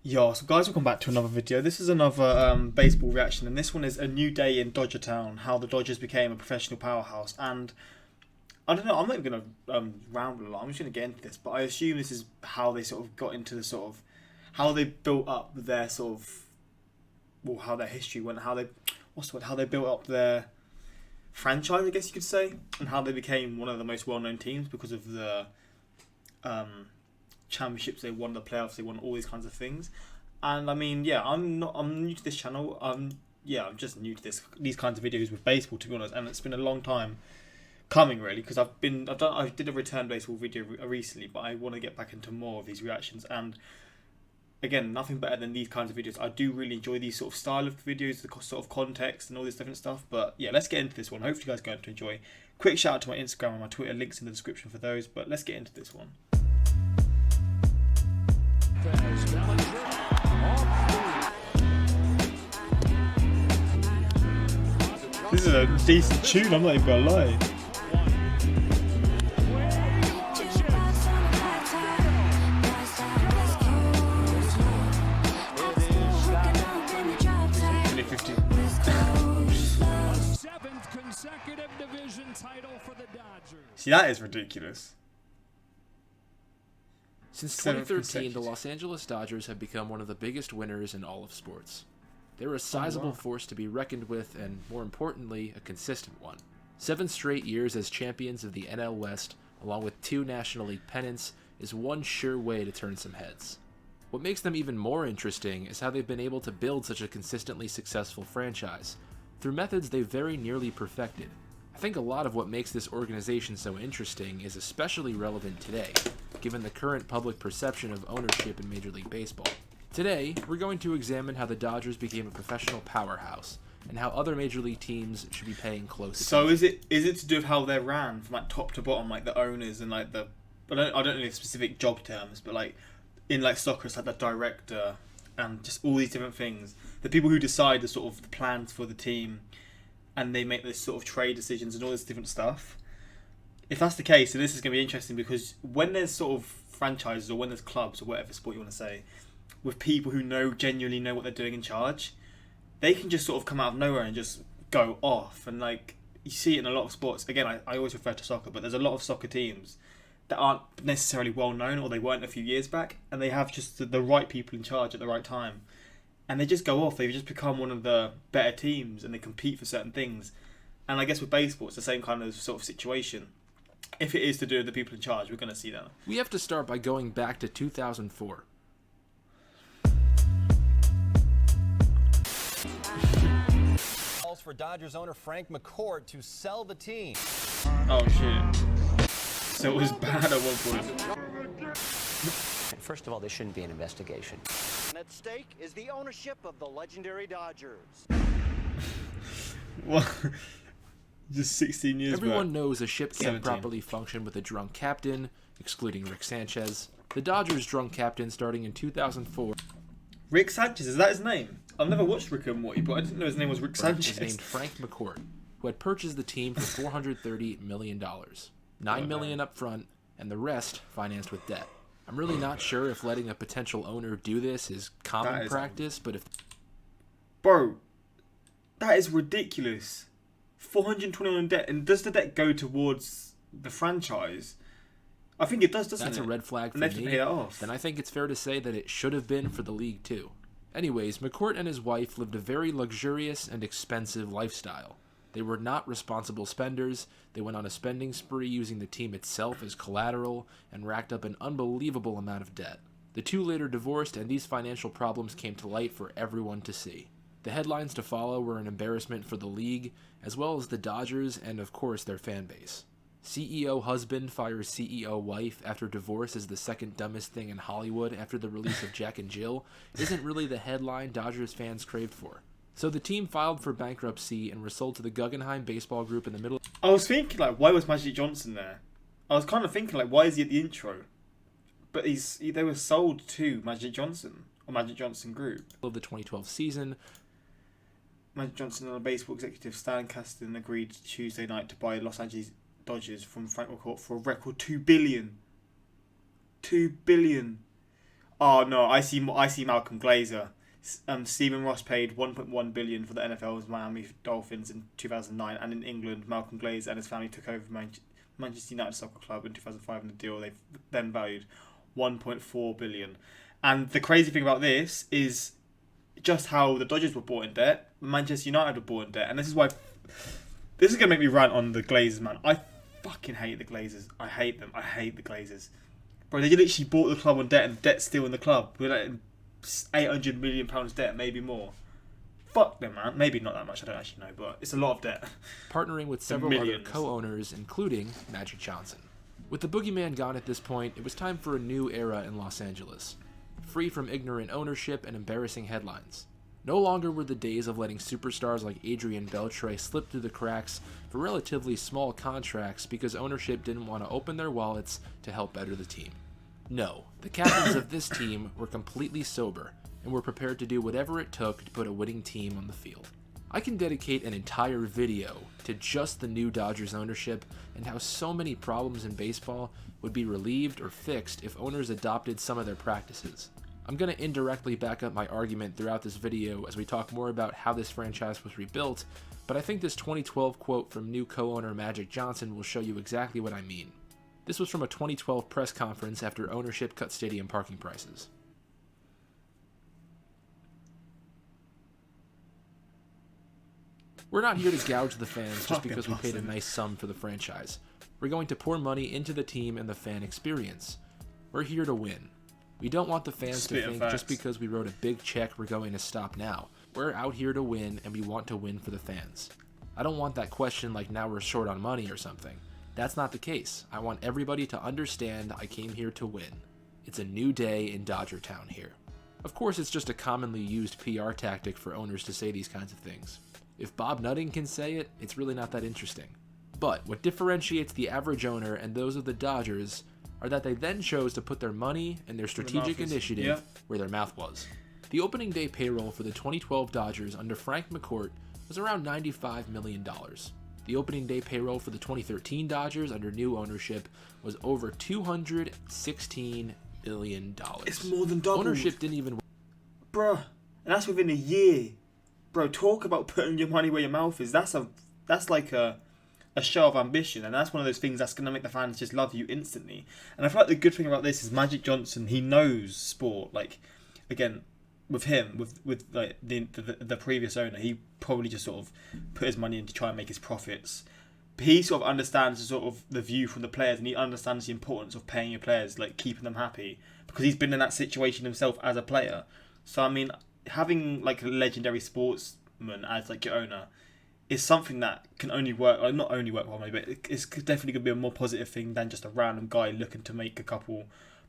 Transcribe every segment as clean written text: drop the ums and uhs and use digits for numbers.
Yo, so guys, welcome back to another video. This is another baseball reaction, and this one is a new day in Dodger Town, how the Dodgers became a professional powerhouse. And I don't know, I'm not even going to ramble a lot, I'm just going to get into this, but I assume this is how they sort of got into the sort of, how they built up their sort of, well, how their history went, how they, what's the word, how they built up their franchise, I guess you could say, and how they became one of the most well-known teams because of the championships they won, the playoffs they won, all these kinds of things. And I mean, yeah, I'm new to this channel. I'm just new to these kinds of videos with baseball, to be honest. And it's been a long time coming, really, because I did a return baseball video recently, but I want to get back into more of these reactions. And again, nothing better than these kinds of videos. I do really enjoy these sort of style of videos, the sort of context and all this different stuff. But yeah, let's get into this one. Hopefully you guys are going to enjoy. Quick shout out to my Instagram and my Twitter, links in the description for those. But let's get into this one. This is a decent tune, I'm not even gonna lie. Seventh consecutive division title for the Dodgers. See, that is ridiculous. Since 2013, the Los Angeles Dodgers have become one of the biggest winners in all of sports. They're a sizable force to be reckoned with and, more importantly, a consistent one. 7 straight years as champions of the NL West, along with 2 National League pennants, is one sure way to turn some heads. What makes them even more interesting is how they've been able to build such a consistently successful franchise, through methods they've very nearly perfected. I think a lot of what makes this organization so interesting is especially relevant today, given the current public perception of ownership in Major League Baseball. Today, we're going to examine how the Dodgers became a professional powerhouse, and how other Major League teams should be paying close attention. So is it to do with how they're ran from like top to bottom, like the owners and like the, I don't know the specific job terms, but like in like soccer it's like the director and just all these different things. The people who decide the sort of the plans for the team, and they make this sort of trade decisions and all this different stuff. If that's the case, then this is going to be interesting, because when there's sort of franchises or when there's clubs or whatever sport you want to say, with people who genuinely know what they're doing in charge, they can just sort of come out of nowhere and just go off. And like you see it in a lot of sports. Again, I always refer to soccer, but there's a lot of soccer teams that aren't necessarily well known, or they weren't a few years back, and they have just the right people in charge at the right time. And they just go off. They've just become one of the better teams, and they compete for certain things. And I guess with baseball, it's the same kind of sort of situation. If it is to do with the people in charge, we're going to see that. We have to start by going back to 2004. Calls for Dodgers owner Frank McCourt to sell the team. Oh shit. So it was bad at one point. First of all, there shouldn't be an investigation. At stake is the ownership of the legendary Dodgers. What? Just 16 years Everyone back. knows a ship can't 17. properly function with a drunk captain, excluding Rick Sanchez. The Dodgers' drunk captain, starting in 2004, Rick Sanchez, is that his name? I've never watched Rick and Morty, but I didn't know his name was Rick is Sanchez. named Frank McCourt, who had purchased the team for $430 million. $9 million up front, and the rest financed with debt. I'm really not sure if letting a potential owner do this is common practice, but if... Bro, that is ridiculous. 420 million debt, and does the debt go towards the franchise? I think it does, doesn't it? That's a red flag for and they have to me. pay that off. Then I think it's fair to say that it should have been for the league too. Anyways, McCourt and his wife lived a very luxurious and expensive lifestyle. They were not responsible spenders. They went on a spending spree using the team itself as collateral and racked up an unbelievable amount of debt. The two later divorced, and these financial problems came to light for everyone to see. The headlines to follow were an embarrassment for the league, as well as the Dodgers and, of course, their fan base. CEO husband fires CEO wife after divorce is the second dumbest thing in Hollywood after the release of Jack and Jill isn't really the headline Dodgers fans craved for. So the team filed for bankruptcy and were sold to the Guggenheim Baseball Group in the middle. I was thinking, like, why was Magic Johnson there? I was kind of thinking, like, why is he at the intro? But they were sold to Magic Johnson, or Magic Johnson Group. Of the 2012 season. Magic Johnson and a baseball executive, Stan Kasten, agreed Tuesday night to buy Los Angeles Dodgers from Frank McCourt for a record $2 billion. $2 billion. Oh no, I see Malcolm Glazer. Stephen Ross paid 1.1 billion for the NFL's Miami Dolphins in 2009, and in England, Malcolm Glazer and his family took over Manchester United Soccer Club in 2005, and the deal they then valued 1.4 billion. And the crazy thing about this is just how the Dodgers were bought in debt, Manchester United were bought in debt, and this is why. This is gonna make me rant on the Glazers, man. I fucking hate the Glazers. I hate them. I hate the Glazers. Bro, they literally bought the club on debt, and debt's still in the club. We're like £800 million debt, maybe more. Fuck them, man. Maybe not that much, I don't actually know, but it's a lot of debt. Partnering with several other co-owners, including Magic Johnson. With the boogeyman gone at this point, it was time for a new era in Los Angeles. Free from ignorant ownership and embarrassing headlines. No longer were the days of letting superstars like Adrian Beltre slip through the cracks for relatively small contracts because ownership didn't want to open their wallets to help better the team. No, the captains of this team were completely sober and were prepared to do whatever it took to put a winning team on the field. I can dedicate an entire video to just the new Dodgers ownership and how so many problems in baseball would be relieved or fixed if owners adopted some of their practices. I'm going to indirectly back up my argument throughout this video as we talk more about how this franchise was rebuilt, but I think this 2012 quote from new co-owner Magic Johnson will show you exactly what I mean. This was from a 2012 press conference after ownership cut stadium parking prices. We're not here to gouge the fans just because we paid a nice sum for the franchise. We're going to pour money into the team and the fan experience. We're here to win. We don't want the fans to think just because we wrote a big check we're going to stop now. We're out here to win, and we want to win for the fans. I don't want that question like now we're short on money or something. That's not the case. I want everybody to understand I came here to win. It's a new day in Dodger Town here. Of course, it's just a commonly used PR tactic for owners to say these kinds of things. If Bob Nutting can say it, it's really not that interesting. But what differentiates the average owner and those of the Dodgers are that they then chose to put their money and their strategic initiative where their mouth was. The opening day payroll for the 2012 Dodgers under Frank McCourt was around $95 million. The opening day payroll for the 2013 Dodgers under new ownership was over $216 million. It's more than double. Ownership didn't even... Bruh, and that's within a year. Bro, talk about putting your money where your mouth is. That's like a show of ambition, and that's one of those things that's going to make the fans just love you instantly. And I feel like the good thing about this is Magic Johnson, he knows sport. Like, again, with him, with like the previous owner, he probably just sort of put his money in to try and make his profits. But he sort of understands sort of the view from the players, and he understands the importance of paying your players, like keeping them happy, because he's been in that situation himself as a player. So I mean, having like a legendary sportsman as like your owner is something that can only work, like not only work well, maybe, but it's definitely going to be a more positive thing than just a random guy looking to make a couple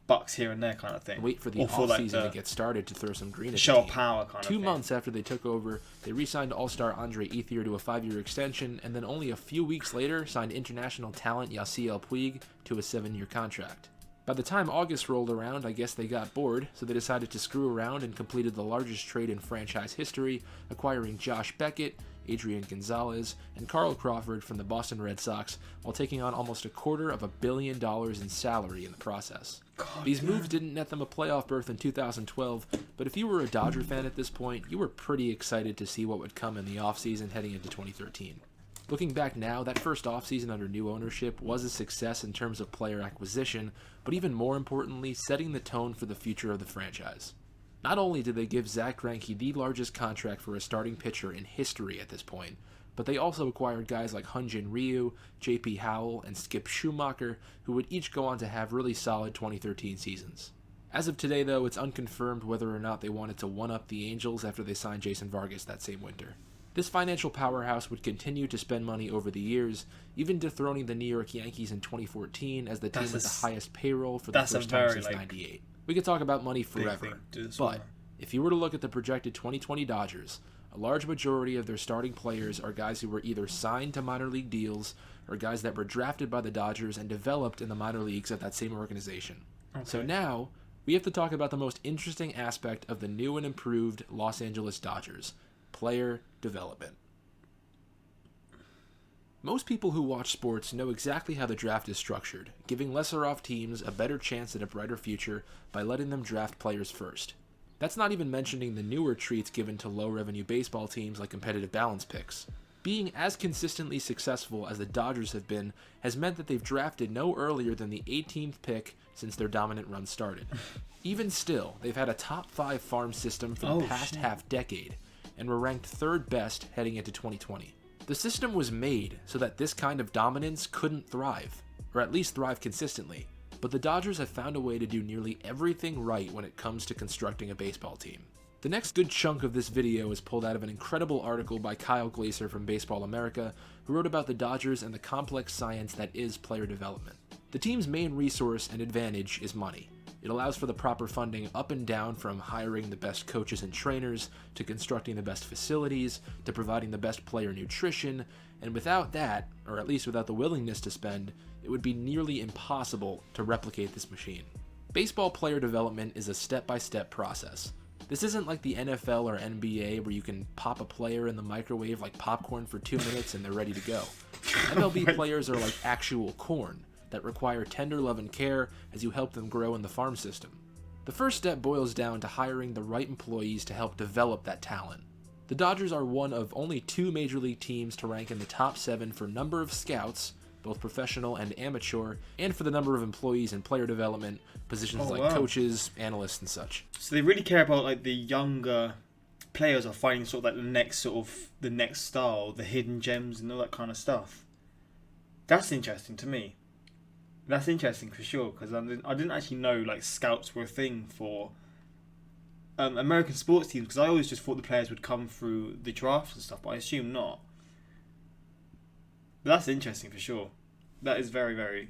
bucks here and there kind of thing. Wait for the off-season to get started to throw some green at the show team. of power kind of thing. 2 months after they took over, they re-signed All-Star Andre Ethier to a 5-year extension, and then only a few weeks later signed international talent Yasiel Puig to a 7-year contract. By the time August rolled around, I guess they got bored, so they decided to screw around and completed the largest trade in franchise history, acquiring Josh Beckett, Adrian Gonzalez, and Carl Crawford from the Boston Red Sox, while taking on almost $250 million in salary in the process. These moves didn't net them a playoff berth in 2012, but if you were a Dodger fan at this point, you were pretty excited to see what would come in the offseason heading into 2013. Looking back now, that first offseason under new ownership was a success in terms of player acquisition, but even more importantly, setting the tone for the future of the franchise. Not only did they give Zach Greinke the largest contract for a starting pitcher in history at this point, but they also acquired guys like Hyun-Jin Ryu, J.P. Howell, and Skip Schumacher, who would each go on to have really solid 2013 seasons. As of today, though, it's unconfirmed whether or not they wanted to one-up the Angels after they signed Jason Vargas that same winter. This financial powerhouse would continue to spend money over the years, even dethroning the New York Yankees in 2014 as the team with the highest payroll for the first time since '98. We could talk about money forever, but if you were to look at the projected 2020 Dodgers, a large majority of their starting players are guys who were either signed to minor league deals or guys that were drafted by the Dodgers and developed in the minor leagues of that same organization. Okay. So now, we have to talk about the most interesting aspect of the new and improved Los Angeles Dodgers: player development. Most people who watch sports know exactly how the draft is structured, giving lesser off teams a better chance at a brighter future by letting them draft players first. That's not even mentioning the newer treats given to low-revenue baseball teams like competitive balance picks. Being as consistently successful as the Dodgers have been has meant that they've drafted no earlier than the 18th pick since their dominant run started. Even still, they've had a top 5 farm system for the past half-decade, and were ranked 3rd best heading into 2020. The system was made so that this kind of dominance couldn't thrive, or at least thrive consistently, but the Dodgers have found a way to do nearly everything right when it comes to constructing a baseball team. The next good chunk of this video is pulled out of an incredible article by Kyle Glaser from Baseball America, who wrote about the Dodgers and the complex science that is player development. The team's main resource and advantage is money. It allows for the proper funding up and down, from hiring the best coaches and trainers, to constructing the best facilities, to providing the best player nutrition, and without that, or at least without the willingness to spend, it would be nearly impossible to replicate this machine. Baseball player development is a step-by-step process. This isn't like the NFL or NBA where you can pop a player in the microwave like popcorn for 2 minutes and they're ready to go. MLB players are like actual corn that require tender love and care as you help them grow in the farm system. The first step boils down to hiring the right employees to help develop that talent. The Dodgers are one of only 2 major league teams to rank in the top 7 for number of scouts, both professional and amateur, and for the number of employees in player development, positions coaches, analysts, and such. So they really care about like the younger players are finding sort of like the next style, the hidden gems and all that kind of stuff. That's interesting to me. That's interesting for sure, because I didn't actually know like scouts were a thing for American sports teams, because I always just thought the players would come through the drafts and stuff, but I assume not. But that's interesting for sure. That is very, very.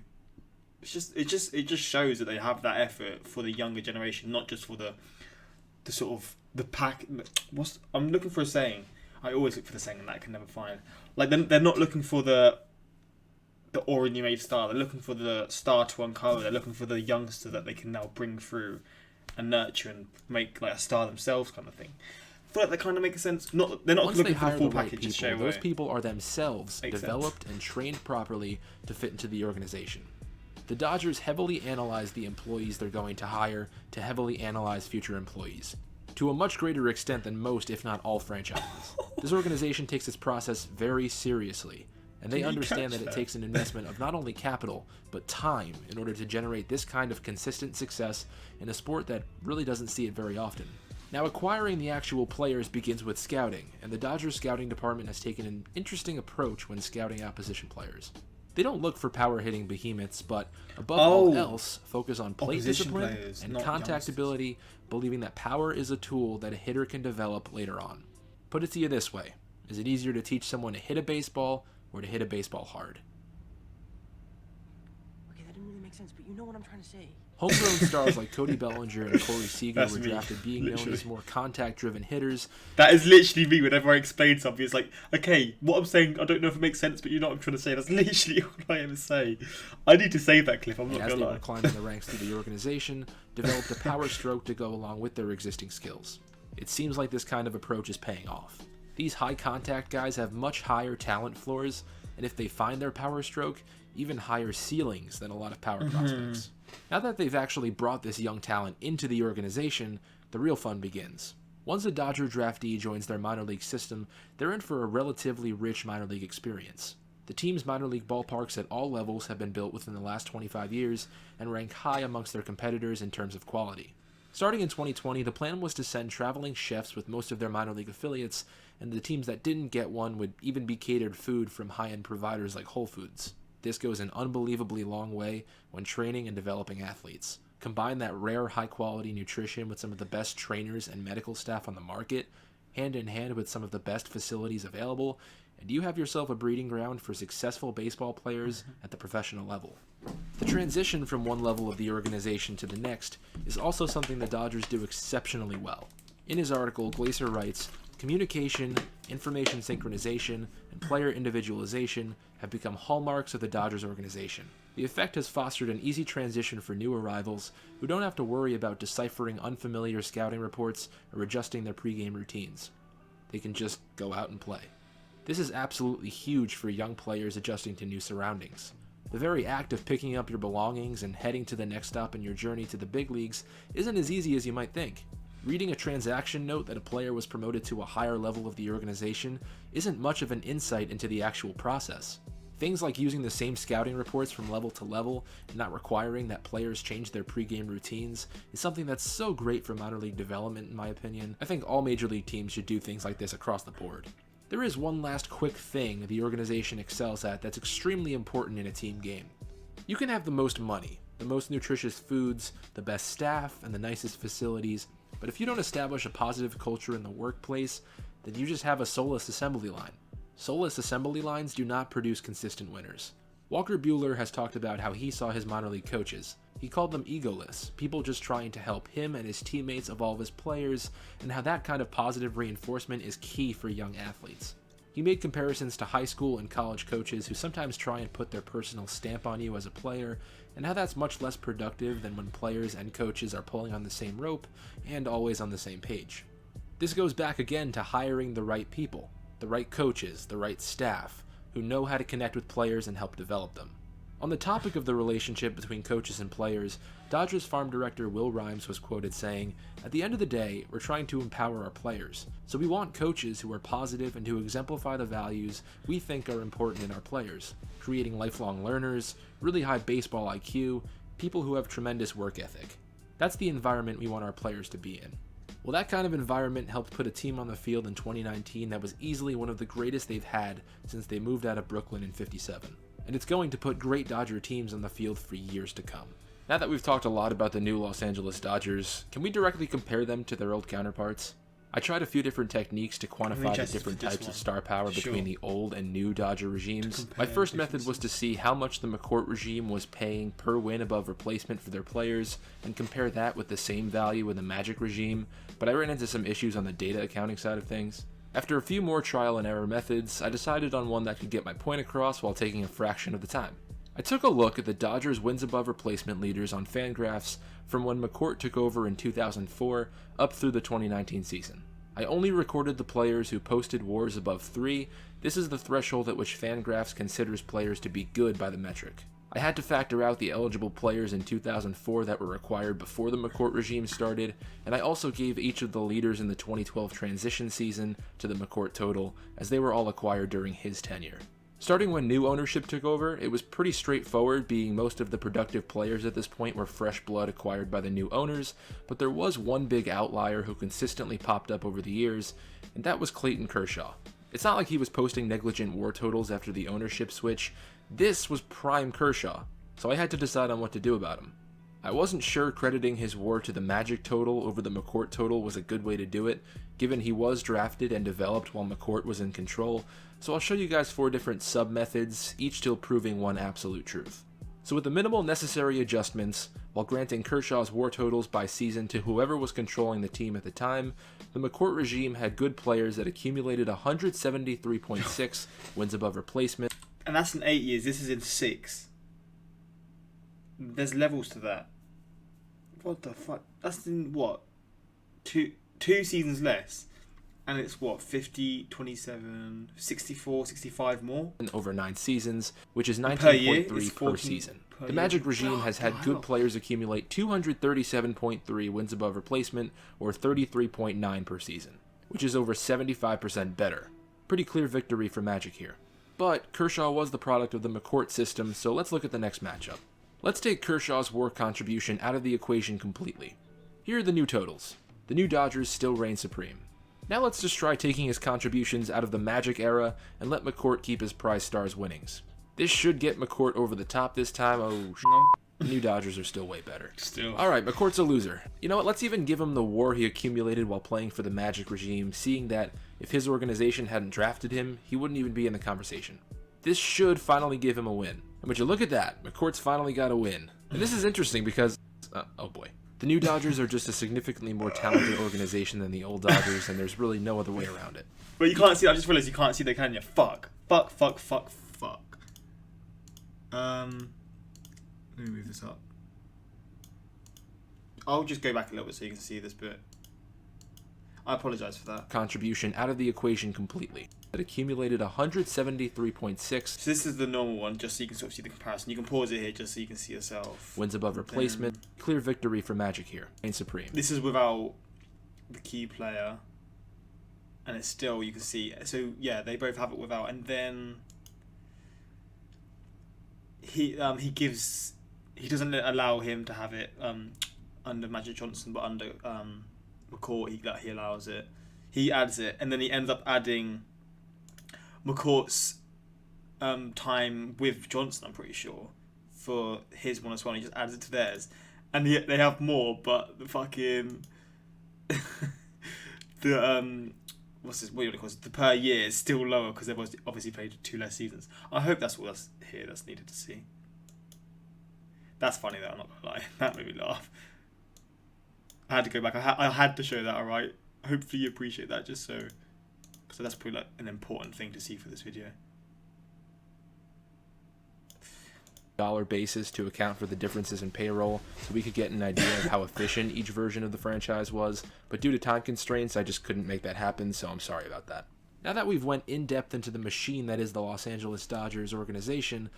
It just shows that they have that effort for the younger generation, not just for the sort of the pack. I'm looking for a saying. I always look for the saying, and that I can never find. Like they're not looking for the already made star. They're looking for the star to uncover. They're looking for the youngster that they can now bring through and nurture and make like a star themselves, kind of thing. I feel like that kind of makes sense. They're not Once looking they for the hire full the right package people, straight away. those people are themselves Makes developed and trained properly to fit into the organization. The Dodgers heavily analyze the employees they're going to hire to heavily analyze future employees, to a much greater extent than most, if not all, franchises. This organization takes its process very seriously, and they understand that it takes an investment of not only capital, but time in order to generate this kind of consistent success in a sport that really doesn't see it very often. Now, acquiring the actual players begins with scouting, and the Dodgers scouting department has taken an interesting approach when scouting out position players. They don't look for power-hitting behemoths, but above all else, focus on plate discipline and contact ability, believing that power is a tool that a hitter can develop later on. Put it to you this way: is it easier to teach someone to hit a baseball or to hit a baseball hard? Okay, that didn't really make sense, but you know what I'm trying to say. Homegrown stars like Cody Bellinger and Corey Seager were drafted being known as more contact-driven hitters. That is literally me whenever I explain something. It's like, okay, what I'm saying, I don't know if it makes sense, but you know what I'm trying to say. That's literally all I ever say. I need to save that clip, I'm not going to lie. As they were climbing the ranks through the organization, developed a power stroke to go along with their existing skills. It seems like this kind of approach is paying off. These high-contact guys have much higher talent floors, and if they find their power stroke, even higher ceilings than a lot of power prospects. Now that they've actually brought this young talent into the organization, the real fun begins. Once a Dodger draftee joins their minor league system, they're in for a relatively rich minor league experience. The team's minor league ballparks at all levels have been built within the last 25 years and rank high amongst their competitors in terms of quality. Starting in 2020, the plan was to send traveling chefs with most of their minor league affiliates, and the teams that didn't get one would even be catered food from high-end providers like Whole Foods. This goes an unbelievably long way when training and developing athletes. Combine that rare high-quality nutrition with some of the best trainers and medical staff on the market, hand in hand with some of the best facilities available, and you have yourself a breeding ground for successful baseball players at the professional level. The transition from one level of the organization to the next is also something the Dodgers do exceptionally well. In his article, Glaser writes, "Communication, information synchronization, and player individualization have become hallmarks of the Dodgers organization. The effect has fostered an easy transition for new arrivals who don't have to worry about deciphering unfamiliar scouting reports or adjusting their pregame routines. They can just go out and play. This is absolutely huge for young players adjusting to new surroundings. The very act of picking up your belongings and heading to the next stop in your journey to the big leagues isn't as easy as you might think. Reading a transaction note that a player was promoted to a higher level of the organization isn't much of an insight into the actual process. Things like using the same scouting reports from level to level and not requiring that players change their pregame routines is something that's so great for minor league development in my opinion. I think all major league teams should do things like this across the board. There is one last quick thing the organization excels at that's extremely important in a team game. You can have the most money, the most nutritious foods, the best staff, and the nicest facilities, but if you don't establish a positive culture in the workplace, then you just have a soulless assembly line. Soulless assembly lines do not produce consistent winners. Walker Buehler has talked about how he saw his minor league coaches. He called them egoless, people just trying to help him and his teammates evolve as players, and how that kind of positive reinforcement is key for young athletes. He made comparisons to high school and college coaches who sometimes try and put their personal stamp on you as a player, and how that's much less productive than when players and coaches are pulling on the same rope and always on the same page. This goes back again to hiring the right people, the right coaches, the right staff, who know how to connect with players and help develop them. On the topic of the relationship between coaches and players, Dodgers farm director Will Rhymes was quoted saying, "At the end of the day, we're trying to empower our players, so we want coaches who are positive and who exemplify the values we think are important in our players, creating lifelong learners, really high baseball IQ, people who have tremendous work ethic. That's the environment we want our players to be in." Well, that kind of environment helped put a team on the field in 2019 that was easily one of the greatest they've had since they moved out of Brooklyn in '57. And it's going to put great Dodger teams on the field for years to come. Now that we've talked a lot about the new Los Angeles Dodgers, can we directly compare them to their old counterparts? I tried a few different techniques to quantify the different types of star power between the old and new Dodger regimes. My first method was to see how much the McCourt regime was paying per win above replacement for their players, and compare that with the same value in the Magic regime, but I ran into some issues on the data accounting side of things. After a few more trial and error methods, I decided on one that could get my point across while taking a fraction of the time. I took a look at the Dodgers wins above replacement leaders on Fangraphs from when McCourt took over in 2004 up through the 2019 season. I only recorded the players who posted WARs above 3. This is the threshold at which Fangraphs considers players to be good by the metric. I had to factor out the eligible players in 2004 that were required before the McCourt regime started, and I also gave each of the leaders in the 2012 transition season to the McCourt total, as they were all acquired during his tenure. Starting when new ownership took over, it was pretty straightforward, being most of the productive players at this point were fresh blood acquired by the new owners, but there was one big outlier who consistently popped up over the years, and that was Clayton Kershaw. It's not like he was posting negligent WAR totals after the ownership switch. This was prime Kershaw, so I had to decide on what to do about him. I wasn't sure crediting his WAR to the Magic total over the McCourt total was a good way to do it, given he was drafted and developed while McCourt was in control, so I'll show you guys 4 different sub-methods, each still proving one absolute truth. So with the minimal necessary adjustments, while granting Kershaw's WAR totals by season to whoever was controlling the team at the time, the McCourt regime had good players that accumulated 173.6 wins above replacement. And that's in 8 years. This is in 6. There's levels to that. What the fuck? That's in what? Two seasons less. And it's what? 50, 27, 64, 65 more? Over 9 seasons, which is Per year, 19.3 it's per 14 season. per The year. Magic regime has had Wow. good players accumulate 237.3 wins above replacement, or 33.9 per season, which is over 75% better. Pretty clear victory for Magic here. But Kershaw was the product of the McCourt system, so let's look at the next matchup. Let's take Kershaw's WAR contribution out of the equation completely. Here are the new totals. The new Dodgers still reign supreme. Now let's just try taking his contributions out of the Magic era and let McCourt keep his prize stars winnings. This should get McCourt over the top this time. Oh, No. the new Dodgers are still way better. Still. Alright, McCourt's a loser. You know what, let's even give him the WAR he accumulated while playing for the Magic regime, seeing that if his organization hadn't drafted him, he wouldn't even be in the conversation. This should finally give him a win. And would you look at that, McCourt's finally got a win. And this is interesting because, oh boy. The new Dodgers are just a significantly more talented organization than the old Dodgers, and there's really no other way around it. But you can't see. I just realized you can't see the can you? Fuck. Fuck. Let me move this up. I'll just go back a little bit so you can see this bit. I apologize for that. Contribution out of the equation completely. It accumulated 173.6 So this is the normal one, just so you can sort of see the comparison. You can pause it here just so you can see yourself. wins above replacement. Clear victory for Magic here. Reign supreme. This is without the key player, and it's still, you can see. So yeah, they both have it without, and then he doesn't allow him to have it under Magic Johnson, but under McCourt he allows it. He adds it, and then he ends up adding McCourt's time with Johnson, I'm pretty sure, for his one as well. He just adds it to theirs, and they have more, but the fucking the what's this? What do you call it? The per year is still lower because they've obviously played 2 less seasons. I hope that's all that's needed to see. That's funny though. I'm not gonna lie. That made me laugh. I had to go back. I had to show that. All right. Hopefully you appreciate that. Just so that's probably like an important thing to see for this video. Dollar basis to account for the differences in payroll, so we could get an idea of how efficient each version of the franchise was, but due to time constraints I just couldn't make that happen, so I'm sorry about that. Now that we've went in depth into the machine that is the Los Angeles Dodgers organization,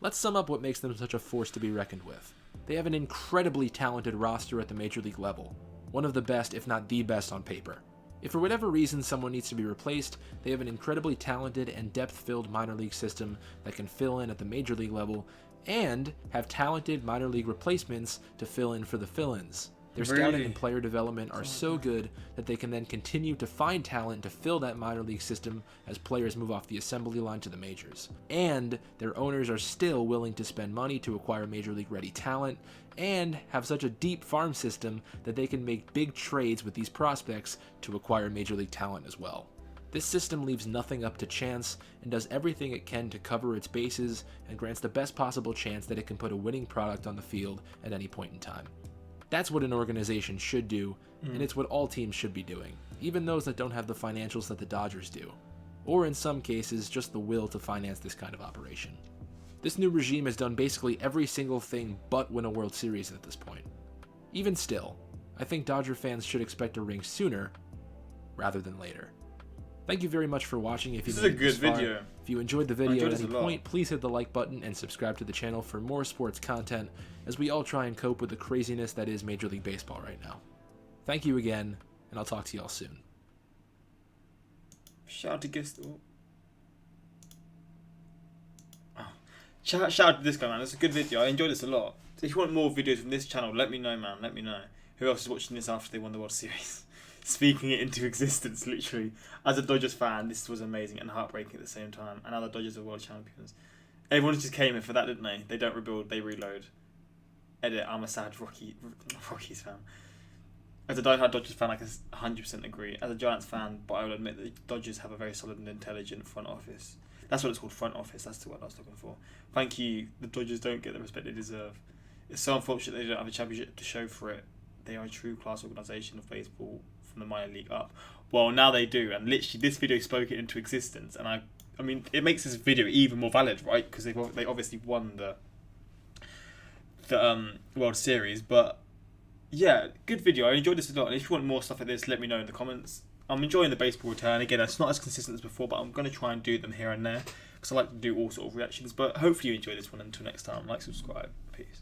let's sum up what makes them such a force to be reckoned with. They have an incredibly talented roster at the major league level, one of the best if not the best on paper. If for whatever reason someone needs to be replaced, they have an incredibly talented and depth-filled minor league system that can fill in at the major league level, and have talented minor league replacements to fill in for the fill-ins. Their scouting and player development are so good that they can then continue to find talent to fill that minor league system as players move off the assembly line to the majors. And their owners are still willing to spend money to acquire major league ready talent, and have such a deep farm system that they can make big trades with these prospects to acquire major league talent as well. This system leaves nothing up to chance and does everything it can to cover its bases and grants the best possible chance that it can put a winning product on the field at any point in time. That's what an organization should do, and it's what all teams should be doing, even those that don't have the financials that the Dodgers do, or in some cases just the will to finance this kind of operation. This new regime has done basically every single thing but win a World Series at this point. Even still, I think Dodger fans should expect a ring sooner rather than later. Thank you very much for watching. If you This is a good video. If you enjoyed the video at any point, please hit the like button and subscribe to the channel for more sports content as we all try and cope with the craziness that is Major League Baseball right now. Thank you again, and I'll talk to y'all soon. Shout out to guest. Shout out to this guy, man. It's a good video. I enjoyed this a lot. If you want more videos from this channel, let me know, man. Let me know. Who else is watching this after they won the World Series? Speaking it into existence, literally. As a Dodgers fan, this was amazing and heartbreaking at the same time. And now the Dodgers are world champions. Everyone just came in for that, didn't they? They don't rebuild, they reload. Edit, I'm a sad Rockies fan. As a diehard Dodgers fan, I can 100% agree. As a Giants fan, but I will admit that the Dodgers have a very solid and intelligent front office. That's what it's called, front office. That's the word I was looking for. Thank you. The Dodgers don't get the respect they deserve. It's so unfortunate they don't have a championship to show for it. They are a true class organisation of baseball from the minor league up. Well, now they do, and literally this video spoke it into existence. And I mean, it makes this video even more valid, right? Because they obviously won the World Series. But yeah, good video. I enjoyed this a lot. And if you want more stuff like this, let me know in the comments. I'm enjoying the baseball return. Again, it's not as consistent as before, but I'm going to try and do them here and there because I like to do all sort of reactions. But hopefully you enjoy this one. Until next time, like, subscribe. Peace.